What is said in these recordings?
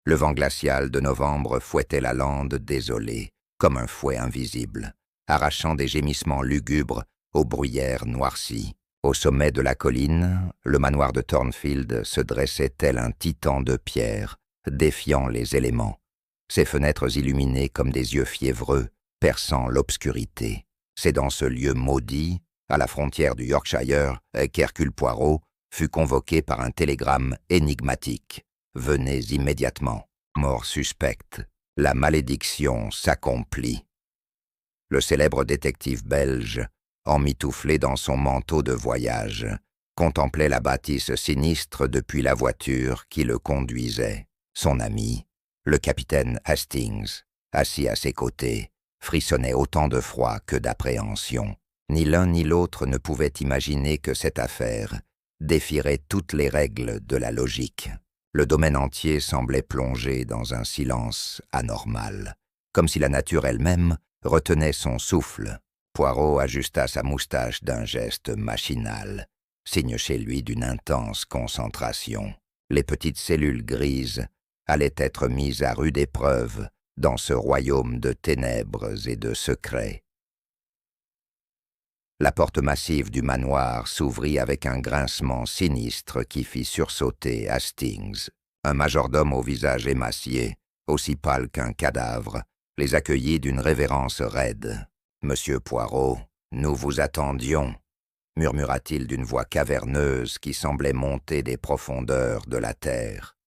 Le vent glacial de novembre fouettait la lande désolée, comme un fouet invisible, arrachant des gémissements lugubres aux bruyères noircies. Au sommet de la colline, le manoir de Thornfield se dressait tel un titan de pierre, défiant les éléments, ses fenêtres illuminées comme des yeux fiévreux, perçant l'obscurité. C'est dans ce lieu maudit, à la frontière du Yorkshire, qu'Hercule Poirot fut convoqué par un télégramme énigmatique. « Venez immédiatement. Mort suspecte. La malédiction s'accomplit. » Le célèbre détective belge, emmitouflé dans son manteau de voyage, contemplait la bâtisse sinistre depuis la voiture qui le conduisait. Son ami, le capitaine Hastings, assis à ses côtés, frissonnait autant de froid que d'appréhension. Ni l'un ni l'autre ne pouvaient imaginer que cette affaire défierait toutes les règles de la logique. Le domaine entier semblait plongé dans un silence anormal, comme si la nature elle-même retenait son souffle. Poirot ajusta sa moustache d'un geste machinal, signe chez lui d'une intense concentration. Les petites cellules grises allaient être mises à rude épreuve dans ce royaume de ténèbres et de secrets. La porte massive du manoir s'ouvrit avec un grincement sinistre qui fit sursauter Hastings. Un majordome au visage émacié, aussi pâle qu'un cadavre, les accueillit d'une révérence raide. « Monsieur Poirot, nous vous attendions », murmura-t-il d'une voix caverneuse qui semblait monter des profondeurs de la terre.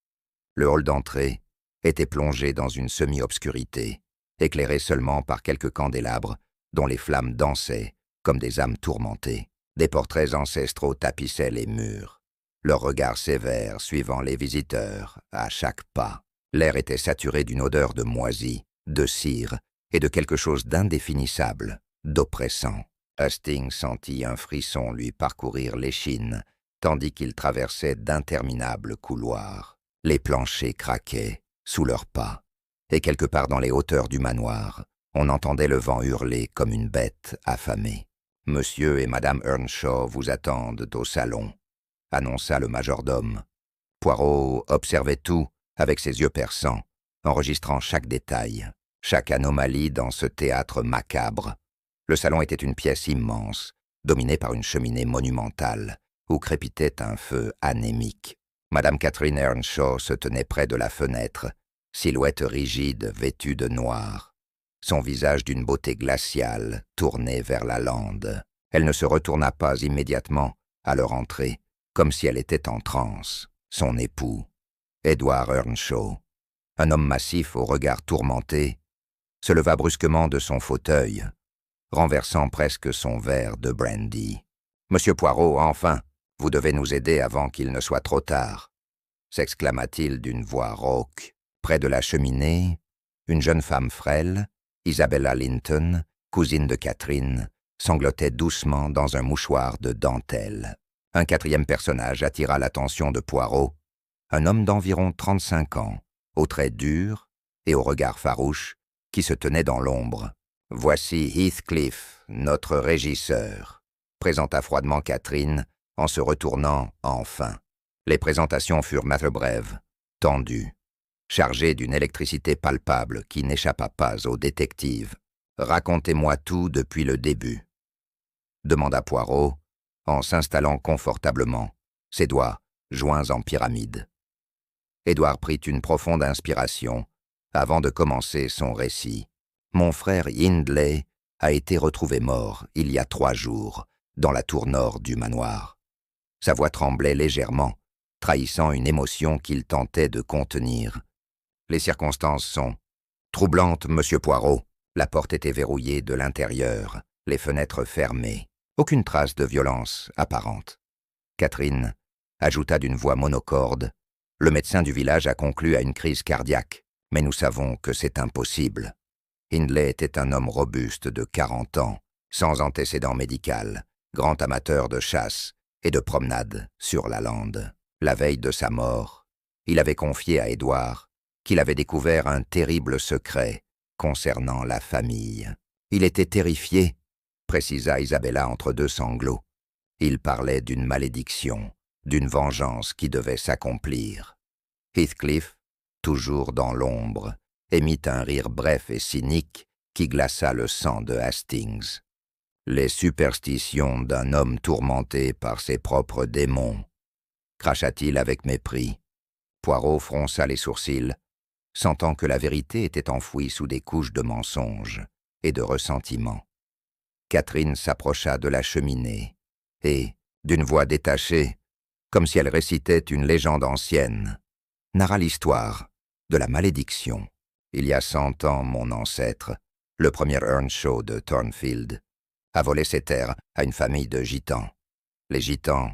Le hall d'entrée était plongé dans une semi-obscurité, éclairé seulement par quelques candélabres dont les flammes dansaient comme des âmes tourmentées. Des portraits ancestraux tapissaient les murs, leurs regards sévères suivant les visiteurs à chaque pas. L'air était saturé d'une odeur de moisi, de cire et de quelque chose d'indéfinissable, d'oppressant. Hastings sentit un frisson lui parcourir l'échine, tandis qu'il traversait d'interminables couloirs. Les planchers craquaient sous leurs pas, et quelque part dans les hauteurs du manoir, on entendait le vent hurler comme une bête affamée. « Monsieur et Madame Earnshaw vous attendent au salon », annonça le majordome. Poirot observait tout avec ses yeux perçants, enregistrant chaque détail, chaque anomalie dans ce théâtre macabre. Le salon était une pièce immense, dominée par une cheminée monumentale, où crépitait un feu anémique. Madame Catherine Earnshaw se tenait près de la fenêtre, silhouette rigide vêtue de noir, son visage d'une beauté glaciale tourné vers la lande. Elle ne se retourna pas immédiatement à leur entrée, comme si elle était en transe. Son époux, Edward Earnshaw, un homme massif au regard tourmenté, se leva brusquement de son fauteuil, renversant presque son verre de brandy. « Monsieur Poirot, enfin, vous devez nous aider avant qu'il ne soit trop tard », s'exclama-t-il d'une voix rauque. Près de la cheminée, une jeune femme frêle, Isabella Linton, cousine de Catherine, sanglotait doucement dans un mouchoir de dentelle. Un quatrième personnage attira l'attention de Poirot, un homme d'environ 35 ans, aux traits durs et au regard farouche, qui se tenait dans l'ombre. « Voici Heathcliff, notre régisseur », présenta froidement Catherine en se retournant enfin. Les présentations furent brèves, tendues, chargées d'une électricité palpable qui n'échappa pas au détective. « Racontez-moi tout depuis le début », demanda Poirot, en s'installant confortablement, ses doigts joints en pyramide. Édouard prit une profonde inspiration avant de commencer son récit. « Mon frère Hindley a été retrouvé mort il y a 3 jours, dans la tour nord du manoir. » Sa voix tremblait légèrement, trahissant une émotion qu'il tentait de contenir. « Les circonstances sont troublantes, monsieur Poirot. » La porte était verrouillée de l'intérieur, les fenêtres fermées. Aucune trace de violence apparente. Catherine ajouta d'une voix monocorde, « Le médecin du village a conclu à une crise cardiaque, mais nous savons que c'est impossible. » Hindley était un homme robuste de 40 ans, sans antécédent médical, grand amateur de chasse et de promenade sur la lande. La veille de sa mort, il avait confié à Édouard qu'il avait découvert un terrible secret concernant la famille. Il était terrifié, précisa Isabella entre 2 sanglots. Il parlait d'une malédiction, d'une vengeance qui devait s'accomplir. Heathcliff, toujours dans l'ombre, émit un rire bref et cynique qui glaça le sang de Hastings. Les superstitions d'un homme tourmenté par ses propres démons, cracha-t-il avec mépris. Poirot fronça les sourcils, sentant que la vérité était enfouie sous des couches de mensonges et de ressentiment. Catherine s'approcha de la cheminée et, d'une voix détachée, comme si elle récitait une légende ancienne, narra l'histoire de la malédiction. Il y a 100 ans, mon ancêtre, le premier Earnshaw de Thornfield, a volé ses terres à une famille de gitans. Les gitans,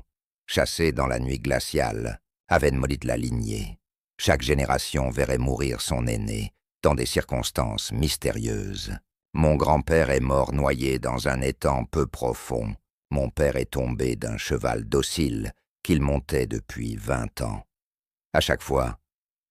chassés dans la nuit glaciale, avaient maudit la lignée. Chaque génération verrait mourir son aîné dans des circonstances mystérieuses. Mon grand-père est mort noyé dans un étang peu profond. Mon père est tombé d'un cheval docile qu'il montait depuis 20 ans. À chaque fois,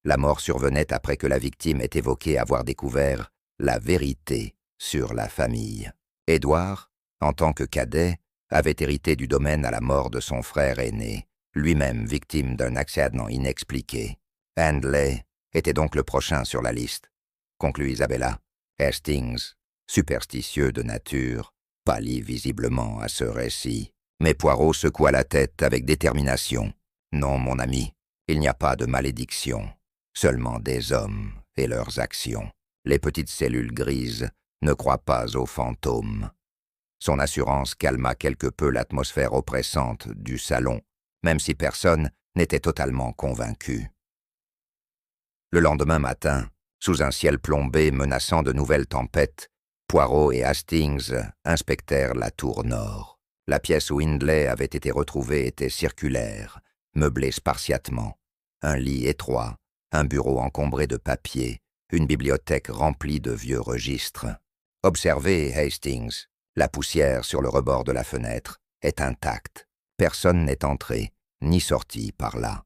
la mort survenait après que la victime ait évoqué avoir découvert la vérité sur la famille. Édouard, en tant que cadet, avait hérité du domaine à la mort de son frère aîné, lui-même victime d'un accident inexpliqué. Handley était donc le prochain sur la liste, conclut Isabella. Hastings, superstitieux de nature, pâlit visiblement à ce récit. Mais Poirot secoua la tête avec détermination. Non, mon ami, il n'y a pas de malédiction, seulement des hommes et leurs actions. Les petites cellules grises ne croient pas aux fantômes. Son assurance calma quelque peu l'atmosphère oppressante du salon, même si personne n'était totalement convaincu. Le lendemain matin, sous un ciel plombé menaçant de nouvelles tempêtes, Poirot et Hastings inspectèrent la tour nord. La pièce où Hindley avait été retrouvé était circulaire, meublée spartiatement. Un lit étroit, un bureau encombré de papiers, une bibliothèque remplie de vieux registres. Observez, Hastings, la poussière sur le rebord de la fenêtre est intacte. Personne n'est entré ni sorti par là.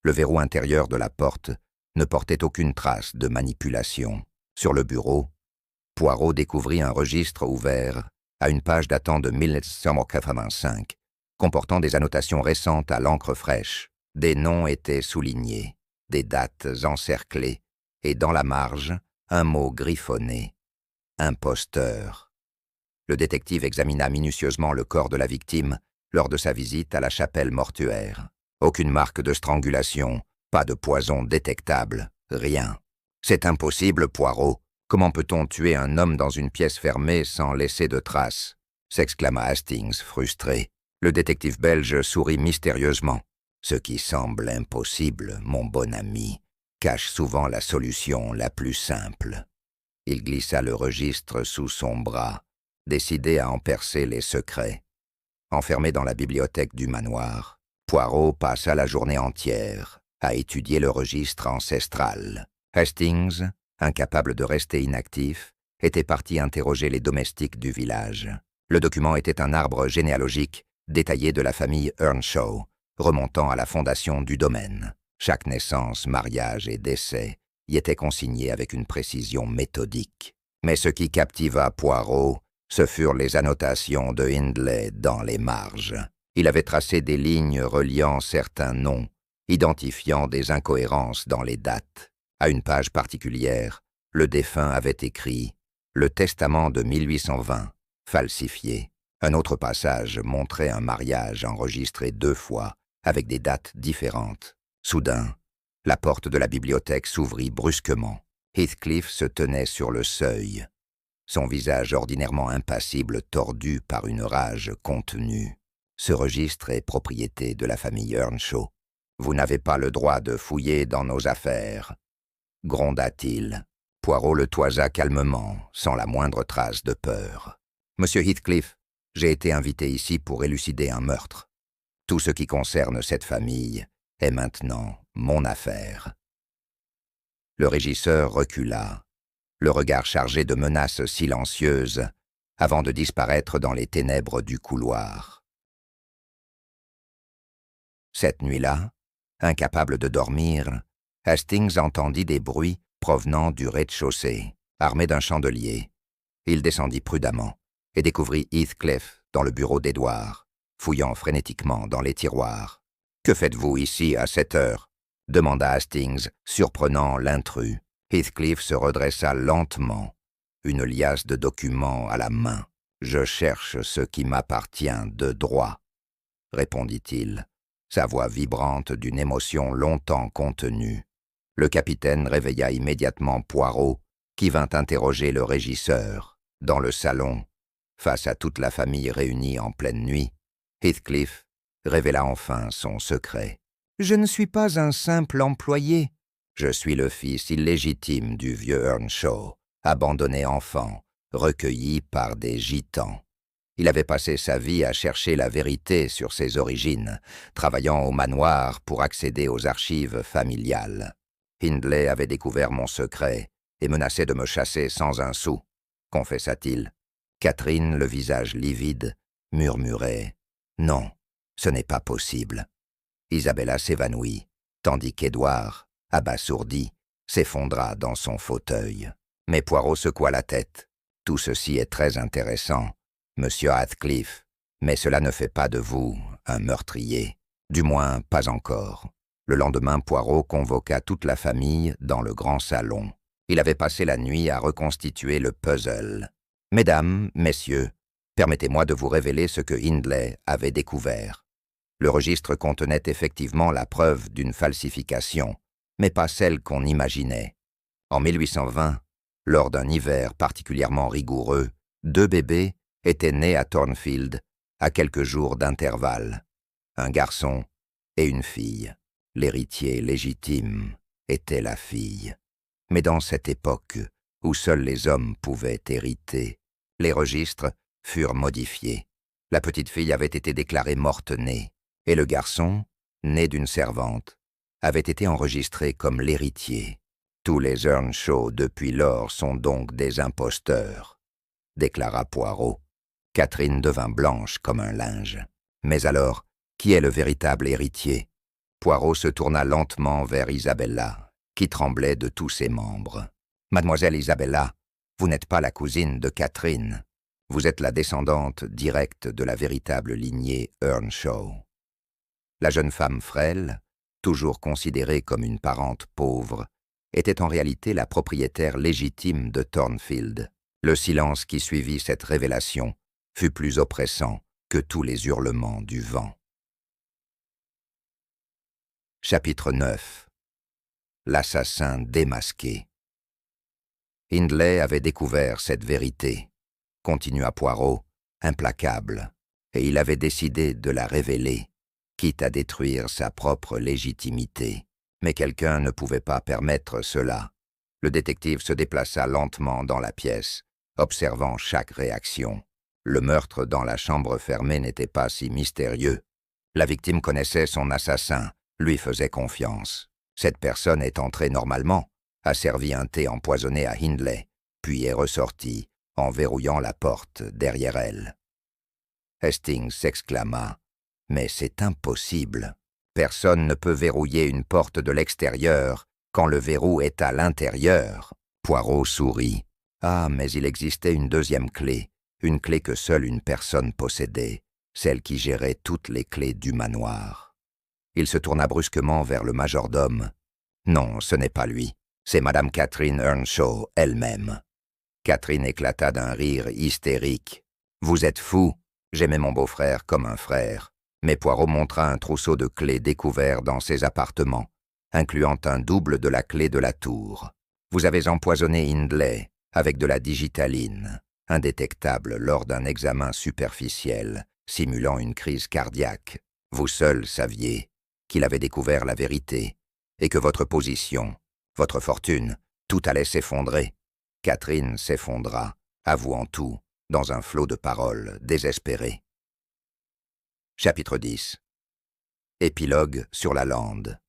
Le verrou intérieur de la porte ne portait aucune trace de manipulation. Sur le bureau, Poirot découvrit un registre ouvert à une page datant de 1985, comportant des annotations récentes à l'encre fraîche. Des noms étaient soulignés, des dates encerclées, et dans la marge, un mot griffonné. Imposteur. Le détective examina minutieusement le corps de la victime lors de sa visite à la chapelle mortuaire. Aucune marque de strangulation, pas de poison détectable, rien. C'est impossible, Poirot. Comment peut-on tuer un homme dans une pièce fermée sans laisser de traces? S'exclama Hastings, frustré. Le détective belge sourit mystérieusement. Ce qui semble impossible, mon bon ami, cache souvent la solution la plus simple. Il glissa le registre sous son bras, décidé à en percer les secrets. Enfermé dans la bibliothèque du manoir, Poirot passa la journée entière à étudier le registre ancestral. Hastings, incapable de rester inactif, était parti interroger les domestiques du village. Le document était un arbre généalogique détaillé de la famille Earnshaw, remontant à la fondation du domaine. Chaque naissance, mariage et décès y était consigné avec une précision méthodique. Mais ce qui captiva Poirot, ce furent les annotations de Hindley dans les marges. Il avait tracé des lignes reliant certains noms, identifiant des incohérences dans les dates. À une page particulière, le défunt avait écrit « Le testament de 1820, falsifié ». Un autre passage montrait un mariage enregistré 2 fois, avec des dates différentes. Soudain, la porte de la bibliothèque s'ouvrit brusquement. Heathcliff se tenait sur le seuil, son visage ordinairement impassible tordu par une rage contenue. « Ce registre est propriété de la famille Earnshaw. Vous n'avez pas le droit de fouiller dans nos affaires. » gronda-t-il. Poirot le toisa calmement, sans la moindre trace de peur. « Monsieur Heathcliff, j'ai été invité ici pour élucider un meurtre. Tout ce qui concerne cette famille est maintenant mon affaire. » Le régisseur recula, le regard chargé de menaces silencieuses, avant de disparaître dans les ténèbres du couloir. Cette nuit-là, incapable de dormir, Hastings entendit des bruits provenant du rez-de-chaussée. Armé d'un chandelier, il descendit prudemment et découvrit Heathcliff dans le bureau d'Édouard, fouillant frénétiquement dans les tiroirs. « Que faites-vous ici à cette heure » demanda Hastings, surprenant l'intrus. Heathcliff se redressa lentement, une liasse de documents à la main. « Je cherche ce qui m'appartient de droit, » répondit-il, sa voix vibrante d'une émotion longtemps contenue. Le capitaine réveilla immédiatement Poirot, qui vint interroger le régisseur. Dans le salon, face à toute la famille réunie en pleine nuit, Heathcliff révéla enfin son secret. « Je ne suis pas un simple employé. Je suis le fils illégitime du vieux Earnshaw, abandonné enfant, recueilli par des gitans. Il avait passé sa vie à chercher la vérité sur ses origines, travaillant au manoir pour accéder aux archives familiales. Hindley avait découvert mon secret et menaçait de me chasser sans un sou, confessa-t-il. Catherine, le visage livide, murmurait « Non, ce n'est pas possible. » Isabella s'évanouit, tandis qu'Édouard, abasourdi, s'effondra dans son fauteuil. Mais Poirot secoua la tête. « Tout ceci est très intéressant, Monsieur Heathcliff, mais cela ne fait pas de vous un meurtrier. Du moins, pas encore. » Le lendemain, Poirot convoqua toute la famille dans le grand salon. Il avait passé la nuit à reconstituer le puzzle. « Mesdames, messieurs, permettez-moi de vous révéler ce que Hindley avait découvert. » Le registre contenait effectivement la preuve d'une falsification, mais pas celle qu'on imaginait. En 1820, lors d'un hiver particulièrement rigoureux, 2 bébés étaient nés à Thornfield à quelques jours d'intervalle. Un garçon et une fille. L'héritier légitime était la fille. Mais dans cette époque où seuls les hommes pouvaient hériter, les registres furent modifiés. La petite fille avait été déclarée morte-née, et le garçon, né d'une servante, avait été enregistré comme l'héritier. Tous les Earnshaw depuis lors sont donc des imposteurs, déclara Poirot. Catherine devint blanche comme un linge. Mais alors, qui est le véritable héritier? Poirot se tourna lentement vers Isabella, qui tremblait de tous ses membres. « Mademoiselle Isabella, vous n'êtes pas la cousine de Catherine. Vous êtes la descendante directe de la véritable lignée Earnshaw. » La jeune femme frêle, toujours considérée comme une parente pauvre, était en réalité la propriétaire légitime de Thornfield. Le silence qui suivit cette révélation fut plus oppressant que tous les hurlements du vent. Chapitre 9. L'assassin démasqué. Hindley avait découvert cette vérité, continua Poirot, implacable, et il avait décidé de la révéler, quitte à détruire sa propre légitimité. Mais quelqu'un ne pouvait pas permettre cela. Le détective se déplaça lentement dans la pièce, observant chaque réaction. Le meurtre dans la chambre fermée n'était pas si mystérieux. La victime connaissait son assassin, lui faisait confiance. Cette personne est entrée normalement, a servi un thé empoisonné à Hindley, puis est ressortie en verrouillant la porte derrière elle. Hastings s'exclama « Mais c'est impossible. Personne ne peut verrouiller une porte de l'extérieur quand le verrou est à l'intérieur. » Poirot sourit. « Ah, mais il existait une deuxième clé, une clé que seule une personne possédait, celle qui gérait toutes les clés du manoir. » Il se tourna brusquement vers le majordome. « Non, ce n'est pas lui. C'est Madame Catherine Earnshaw elle-même. » Catherine éclata d'un rire hystérique. « Vous êtes fou. J'aimais mon beau-frère comme un frère. » Mais Poirot montra un trousseau de clés découvert dans ses appartements, incluant un double de la clé de la tour. « Vous avez empoisonné Hindley avec de la digitaline, indétectable lors d'un examen superficiel, simulant une crise cardiaque. Vous seul saviez qu'il avait découvert la vérité et que votre position, votre fortune, tout allait s'effondrer. » Catherine s'effondra, avouant tout, dans un flot de paroles désespérées. Chapitre 10. Épilogue sur la lande.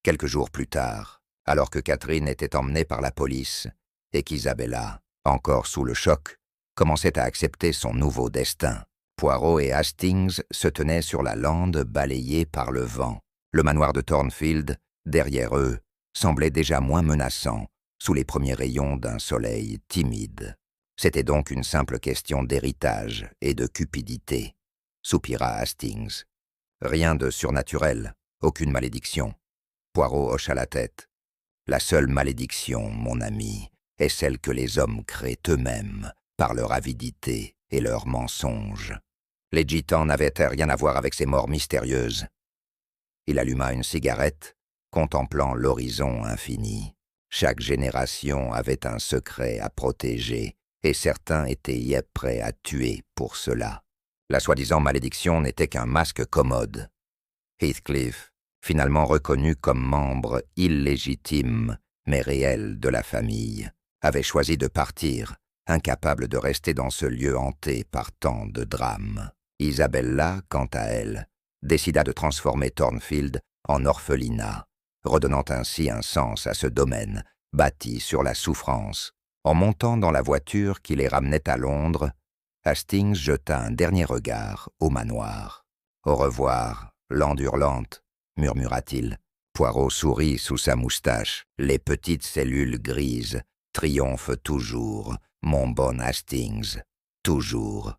Quelques jours plus tard, alors que Catherine était emmenée par la police et qu'Isabella, encore sous le choc, commençait à accepter son nouveau destin, Poirot et Hastings se tenaient sur la lande balayée par le vent. Le manoir de Thornfield, derrière eux, semblait déjà moins menaçant sous les premiers rayons d'un soleil timide. C'était donc une simple question d'héritage et de cupidité, soupira Hastings. Rien de surnaturel, aucune malédiction. Poirot hocha la tête. La seule malédiction, mon ami, est celle que les hommes créent eux-mêmes par leur avidité et leurs mensonges. Les gitans n'avaient rien à voir avec ces morts mystérieuses. Il alluma une cigarette, contemplant l'horizon infini. Chaque génération avait un secret à protéger, et certains étaient prêts à tuer pour cela. La soi-disant malédiction n'était qu'un masque commode. Heathcliff, finalement reconnu comme membre illégitime mais réel de la famille, avait choisi de partir, incapable de rester dans ce lieu hanté par tant de drames. Isabella, quant à elle, décida de transformer Thornfield en orphelinat, redonnant ainsi un sens à ce domaine, bâti sur la souffrance. En montant dans la voiture qui les ramenait à Londres, Hastings jeta un dernier regard au manoir. « Au revoir, lande hurlante », murmura-t-il. Poirot sourit sous sa moustache. « Les petites cellules grises triomphent toujours, mon bon Hastings, toujours. »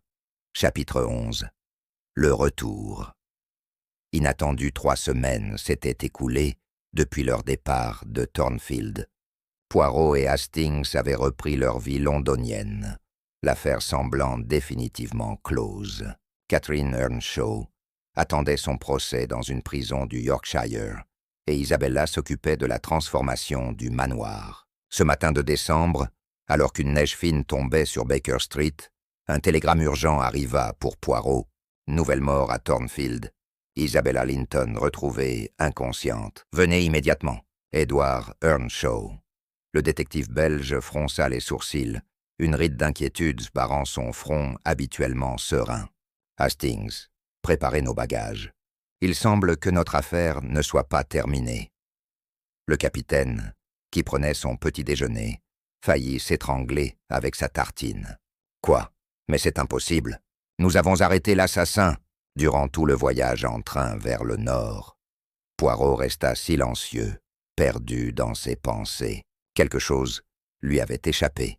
Chapitre 11. Le retour. Inattendu 3 semaines s'étaient écoulées depuis leur départ de Thornfield. Poirot et Hastings avaient repris leur vie londonienne, l'affaire semblant définitivement close. Catherine Earnshaw attendait son procès dans une prison du Yorkshire, et Isabella s'occupait de la transformation du manoir. Ce matin de décembre, alors qu'une neige fine tombait sur Baker Street, un télégramme urgent arriva pour Poirot. Nouvelle mort à Thornfield. Isabella Linton retrouvée inconsciente. Venez immédiatement. Edward Earnshaw. Le détective belge fronça les sourcils, une ride d'inquiétude barrant son front habituellement serein. Hastings, préparez nos bagages. Il semble que notre affaire ne soit pas terminée. Le capitaine, qui prenait son petit déjeuner, faillit s'étrangler avec sa tartine. Quoi? Mais c'est impossible. Nous avons arrêté l'assassin durant tout le voyage en train vers le nord. Poirot resta silencieux, perdu dans ses pensées. Quelque chose lui avait échappé.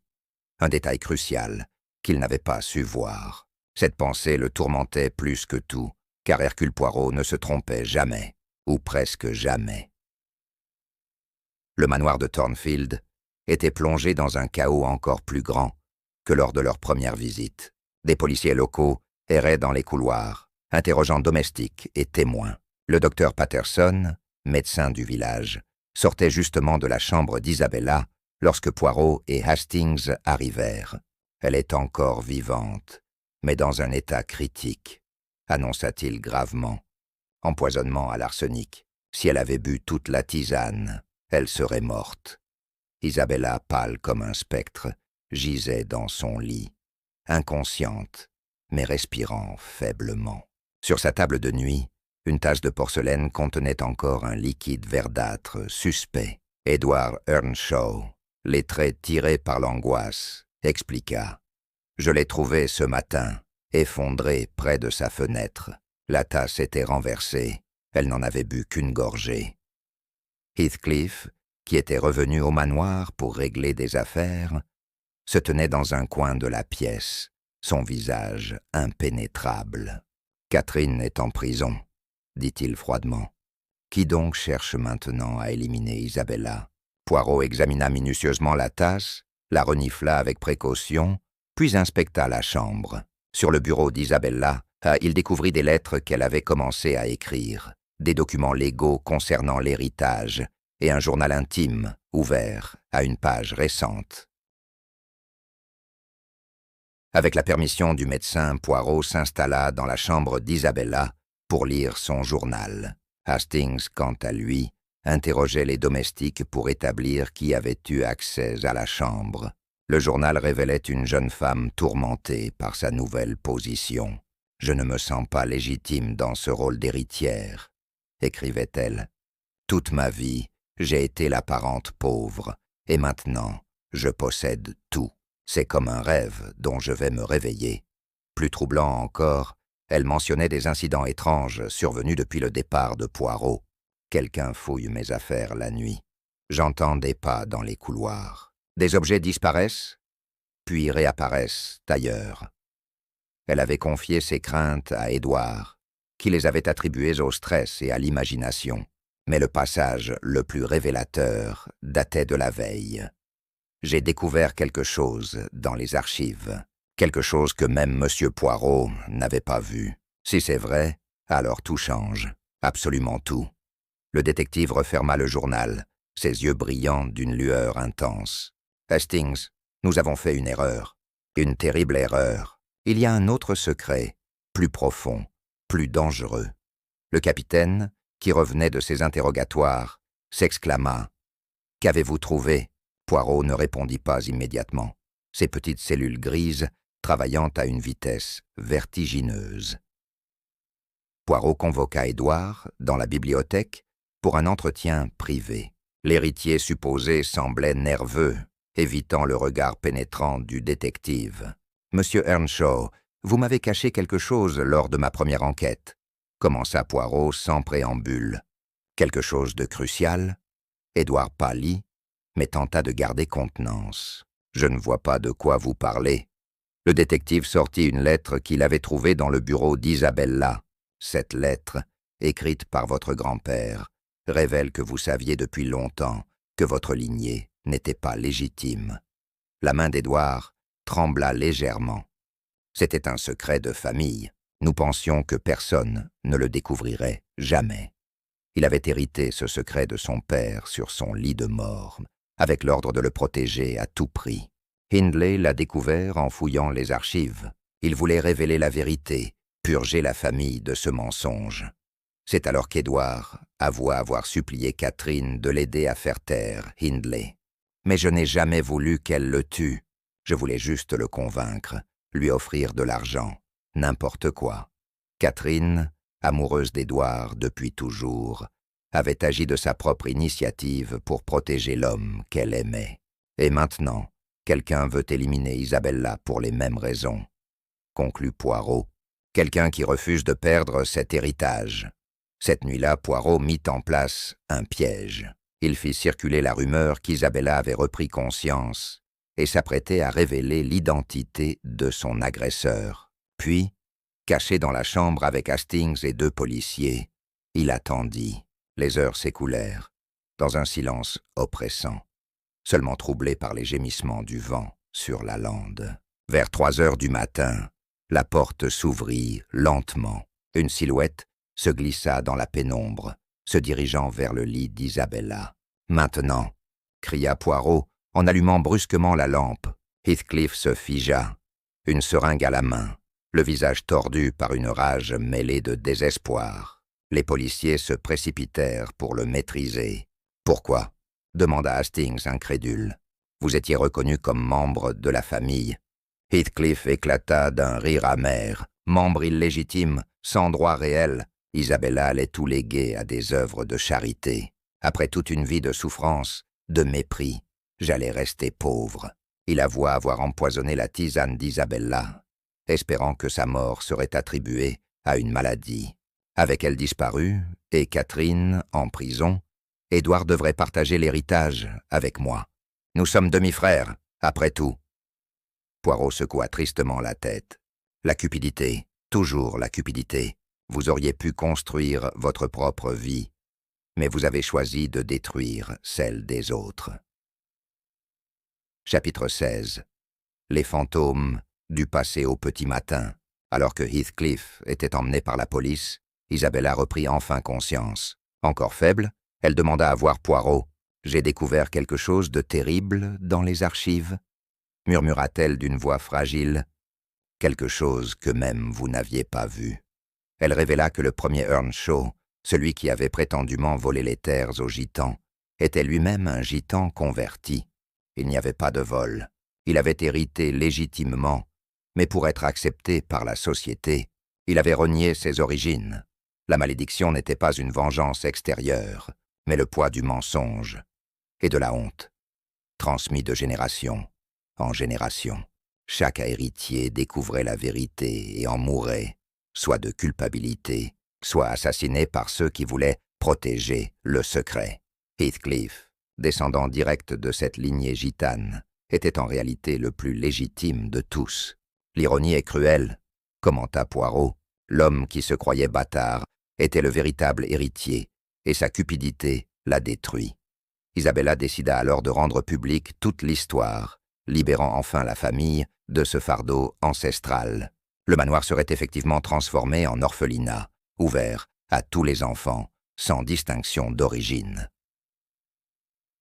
Un détail crucial qu'il n'avait pas su voir. Cette pensée le tourmentait plus que tout, car Hercule Poirot ne se trompait jamais, ou presque jamais. Le manoir de Thornfield était plongé dans un chaos encore plus grand que lors de leur première visite. Des policiers locaux erraient dans les couloirs, interrogeant domestiques et témoins. Le docteur Patterson, médecin du village, sortait justement de la chambre d'Isabella lorsque Poirot et Hastings arrivèrent. Elle est encore vivante, mais dans un état critique, annonça-t-il gravement. Empoisonnement à l'arsenic. Si elle avait bu toute la tisane, elle serait morte. Isabella, pâle comme un spectre, gisait dans son lit, inconsciente, mais respirant faiblement. Sur sa table de nuit, une tasse de porcelaine contenait encore un liquide verdâtre suspect. Edward Earnshaw, les traits tirés par l'angoisse, expliqua. « Je l'ai trouvé ce matin, effondrée près de sa fenêtre. La tasse était renversée, elle n'en avait bu qu'une gorgée. » Heathcliff, qui était revenu au manoir pour régler des affaires, se tenait dans un coin de la pièce, son visage impénétrable. « Catherine est en prison, » dit-il froidement. « Qui donc cherche maintenant à éliminer Isabella ?» Poirot examina minutieusement la tasse, la renifla avec précaution, puis inspecta la chambre. Sur le bureau d'Isabella, il découvrit des lettres qu'elle avait commencé à écrire, des documents légaux concernant l'héritage et un journal intime ouvert à une page récente. Avec la permission du médecin, Poirot s'installa dans la chambre d'Isabella pour lire son journal. Hastings, quant à lui, interrogeait les domestiques pour établir qui avait eu accès à la chambre. Le journal révélait une jeune femme tourmentée par sa nouvelle position. « Je ne me sens pas légitime dans ce rôle d'héritière », écrivait-elle. « Toute ma vie, j'ai été la parente pauvre, et maintenant, je possède tout. C'est comme un rêve dont je vais me réveiller. » Plus troublant encore, elle mentionnait des incidents étranges survenus depuis le départ de Poirot. Quelqu'un fouille mes affaires la nuit. J'entends des pas dans les couloirs. Des objets disparaissent, puis réapparaissent ailleurs. Elle avait confié ses craintes à Édouard, qui les avait attribuées au stress et à l'imagination. Mais le passage le plus révélateur datait de la veille. J'ai découvert quelque chose dans les archives, quelque chose que même M. Poirot n'avait pas vu. Si c'est vrai, alors tout change, absolument tout. Le détective referma le journal, ses yeux brillants d'une lueur intense. « Hastings, nous avons fait une erreur, une terrible erreur. Il y a un autre secret, plus profond, plus dangereux. » Le capitaine, qui revenait de ses interrogatoires, s'exclama. « Qu'avez-vous trouvé ?» Poirot ne répondit pas immédiatement, ses petites cellules grises travaillant à une vitesse vertigineuse. Poirot convoqua Édouard dans la bibliothèque pour un entretien privé. L'héritier supposé semblait nerveux, évitant le regard pénétrant du détective. « Monsieur Earnshaw, vous m'avez caché quelque chose lors de ma première enquête, » commença Poirot sans préambule. « Quelque chose de crucial ?» Édouard pâlit, mais tenta de garder contenance. « Je ne vois pas de quoi vous parlez. » Le détective sortit une lettre qu'il avait trouvée dans le bureau d'Isabella. Cette lettre, écrite par votre grand-père, révèle que vous saviez depuis longtemps que votre lignée n'était pas légitime. La main d'Édouard trembla légèrement. C'était un secret de famille. Nous pensions que personne ne le découvrirait jamais. Il avait hérité ce secret de son père sur son lit de mort, avec l'ordre de le protéger à tout prix. Hindley l'a découvert en fouillant les archives. Il voulait révéler la vérité, purger la famille de ce mensonge. C'est alors qu'Édouard avoua avoir supplié Catherine de l'aider à faire taire Hindley. Mais je n'ai jamais voulu qu'elle le tue. Je voulais juste le convaincre, lui offrir de l'argent, n'importe quoi. Catherine, amoureuse d'Édouard depuis toujours, avait agi de sa propre initiative pour protéger l'homme qu'elle aimait. Et maintenant, quelqu'un veut éliminer Isabella pour les mêmes raisons. Conclut Poirot. Quelqu'un qui refuse de perdre cet héritage. Cette nuit-là, Poirot mit en place un piège. Il fit circuler la rumeur qu'Isabella avait repris conscience et s'apprêtait à révéler l'identité de son agresseur. Puis, caché dans la chambre avec Hastings et 2 policiers, il attendit. Les heures s'écoulèrent, dans un silence oppressant, seulement troublé par les gémissements du vent sur la lande. Vers 3 heures du matin, la porte s'ouvrit lentement. Une silhouette se glissa dans la pénombre, se dirigeant vers le lit d'Isabella. « Maintenant !» cria Poirot en allumant brusquement la lampe. Heathcliff se figea, une seringue à la main, le visage tordu par une rage mêlée de désespoir. Les policiers se précipitèrent pour le maîtriser. « Pourquoi ?» demanda Hastings incrédule. « Vous étiez reconnu comme membre de la famille. » Heathcliff éclata d'un rire amer. « Membre illégitime, sans droit réel. » Isabella allait tout léguer à des œuvres de charité. Après toute une vie de souffrance, de mépris, j'allais rester pauvre. Il avoua avoir empoisonné la tisane d'Isabella, espérant que sa mort serait attribuée à une maladie. Avec elle disparue, et Catherine en prison, Édouard devrait partager l'héritage avec moi. Nous sommes demi-frères, après tout. Poirot secoua tristement la tête. La cupidité, toujours la cupidité. Vous auriez pu construire votre propre vie, mais vous avez choisi de détruire celle des autres. Chapitre 16. Les fantômes du passé au petit matin. Alors que Heathcliff était emmené par la police, Isabella reprit enfin conscience. Encore faible, elle demanda à voir Poirot. « J'ai découvert quelque chose de terrible dans les archives ?» murmura-t-elle d'une voix fragile. « Quelque chose que même vous n'aviez pas vu. » Elle révéla que le premier Earnshaw, celui qui avait prétendument volé les terres aux gitans, était lui-même un gitan converti. Il n'y avait pas de vol. Il avait hérité légitimement, mais pour être accepté par la société, il avait renié ses origines. La malédiction n'était pas une vengeance extérieure, mais le poids du mensonge et de la honte, transmis de génération en génération. Chaque héritier découvrait la vérité et en mourait, soit de culpabilité, soit assassiné par ceux qui voulaient protéger le secret. Heathcliff, descendant direct de cette lignée gitane, était en réalité le plus légitime de tous. L'ironie est cruelle, commenta Poirot. L'homme qui se croyait bâtard était le véritable héritier, et sa cupidité l'a détruit. Isabella décida alors de rendre publique toute l'histoire, libérant enfin la famille de ce fardeau ancestral. Le manoir serait effectivement transformé en orphelinat, ouvert à tous les enfants, sans distinction d'origine.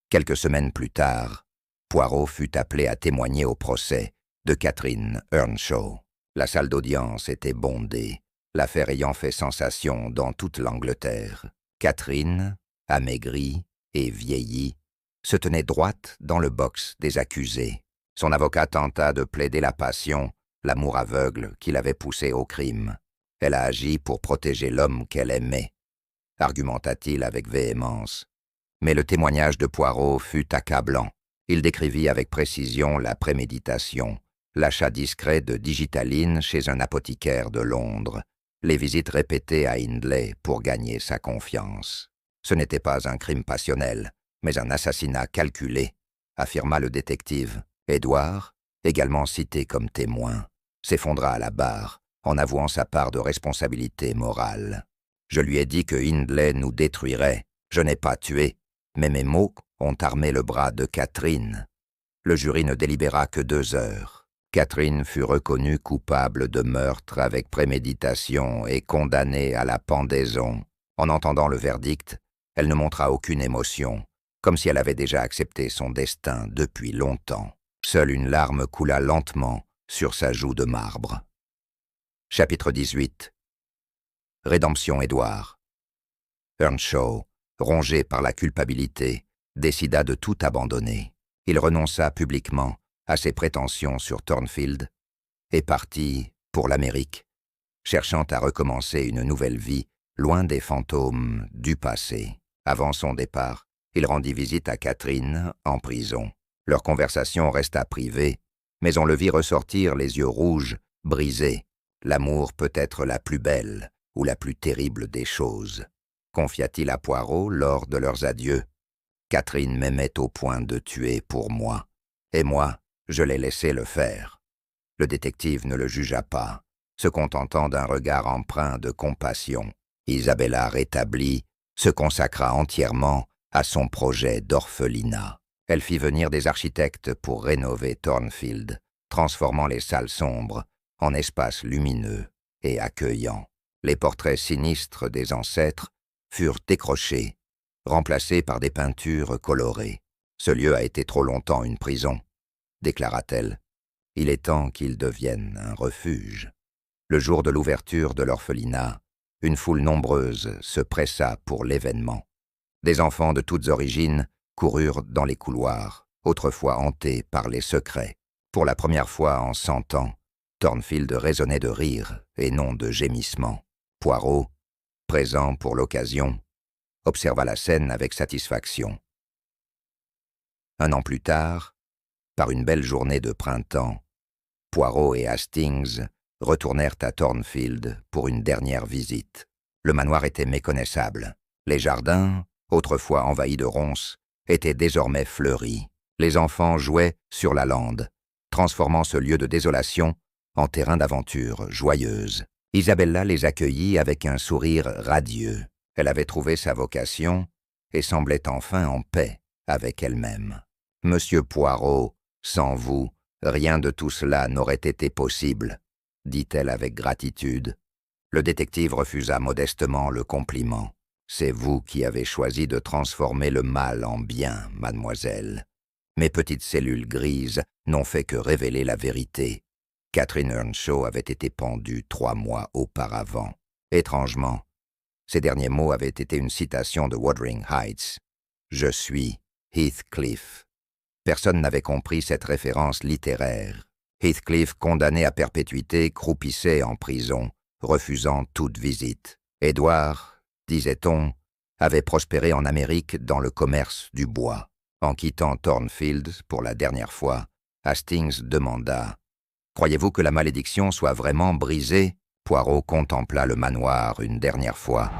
Quelques semaines plus tard, Poirot fut appelé à témoigner au procès de Catherine Earnshaw. La salle d'audience était bondée, l'affaire ayant fait sensation dans toute l'Angleterre. Catherine, amaigrie et vieillie, se tenait droite dans le box des accusés. Son avocat tenta de plaider la passion, l'amour aveugle qui l'avait poussée au crime. Elle a agi pour protéger l'homme qu'elle aimait, argumenta-t-il avec véhémence. Mais le témoignage de Poirot fut accablant. Il décrivit avec précision la préméditation, l'achat discret de digitaline chez un apothicaire de Londres, les visites répétées à Hindley pour gagner sa confiance. Ce n'était pas un crime passionnel, mais un assassinat calculé, affirma le détective. Édouard, également cité comme témoin, s'effondra à la barre en avouant sa part de responsabilité morale. Je lui ai dit que Hindley nous détruirait. Je n'ai pas tué, mais mes mots ont armé le bras de Catherine. Le jury ne délibéra que 2 heures. Catherine fut reconnue coupable de meurtre avec préméditation et condamnée à la pendaison. En entendant le verdict, elle ne montra aucune émotion, comme si elle avait déjà accepté son destin depuis longtemps. Seule une larme coula lentement sur sa joue de marbre. Chapitre 18. Rédemption Édouard. Earnshaw, rongé par la culpabilité, décida de tout abandonner. Il renonça publiquement à ses prétentions sur Thornfield et partit pour l'Amérique, cherchant à recommencer une nouvelle vie loin des fantômes du passé. Avant son départ, il rendit visite à Catherine en prison. Leur conversation resta privée, mais on le vit ressortir les yeux rouges, brisés. L'amour peut être la plus belle ou la plus terrible des choses, confia-t-il à Poirot lors de leurs adieux. Catherine m'aimait au point de tuer pour moi, et moi, je l'ai laissé le faire. Le détective ne le jugea pas, se contentant d'un regard empreint de compassion. Isabella, rétablie, se consacra entièrement à son projet d'orphelinat. Elle fit venir des architectes pour rénover Thornfield, transformant les salles sombres en espaces lumineux et accueillants. Les portraits sinistres des ancêtres furent décrochés, remplacés par des peintures colorées. Ce lieu a été trop longtemps une prison, déclara-t-elle. Il est temps qu'il devienne un refuge. Le jour de l'ouverture de l'orphelinat, une foule nombreuse se pressa pour l'événement. Des enfants de toutes origines coururent dans les couloirs, autrefois hantés par les secrets. Pour la première fois en 100 ans, Thornfield résonnait de rire et non de gémissements. Poirot, présent pour l'occasion, observa la scène avec satisfaction. 1 an plus tard, par une belle journée de printemps, Poirot et Hastings retournèrent à Thornfield pour une dernière visite. Le manoir était méconnaissable. Les jardins, autrefois envahis de ronces, étaient désormais fleuris. Les enfants jouaient sur la lande, transformant ce lieu de désolation en terrain d'aventure joyeuse. Isabella les accueillit avec un sourire radieux. Elle avait trouvé sa vocation et semblait enfin en paix avec elle-même. « Monsieur Poirot, sans vous, rien de tout cela n'aurait été possible, » dit-elle avec gratitude. Le détective refusa modestement le compliment. « C'est vous qui avez choisi de transformer le mal en bien, mademoiselle. Mes petites cellules grises n'ont fait que révéler la vérité. Catherine Earnshaw avait été pendue 3 mois auparavant. Étrangement, ces derniers mots avaient été une citation de Wuthering Heights. « Je suis Heathcliff ». Personne n'avait compris cette référence littéraire. Heathcliff, condamné à perpétuité, croupissait en prison, refusant toute visite. Édouard, disait-on, avait prospéré en Amérique dans le commerce du bois. En quittant Thornfield pour la dernière fois, Hastings demanda « Croyez-vous que la malédiction soit vraiment brisée ?» Poirot contempla le manoir une dernière fois,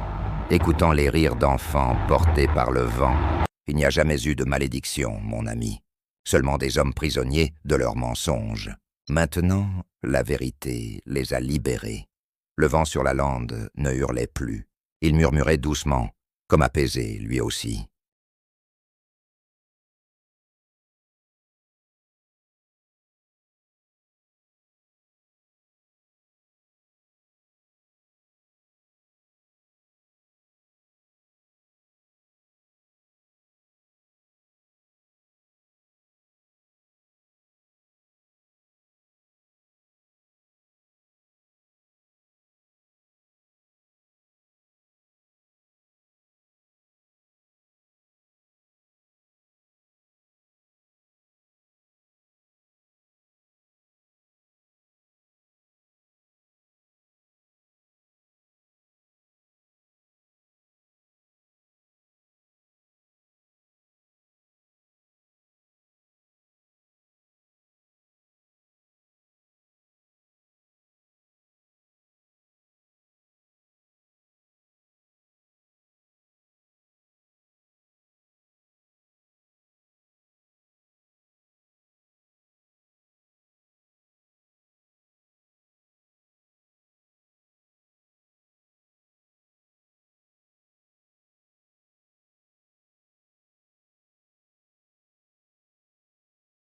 écoutant les rires d'enfants portés par le vent. « Il n'y a jamais eu de malédiction, mon ami. Seulement des hommes prisonniers de leurs mensonges. Maintenant, la vérité les a libérés. » Le vent sur la lande ne hurlait plus. Il murmurait doucement, comme apaisé lui aussi.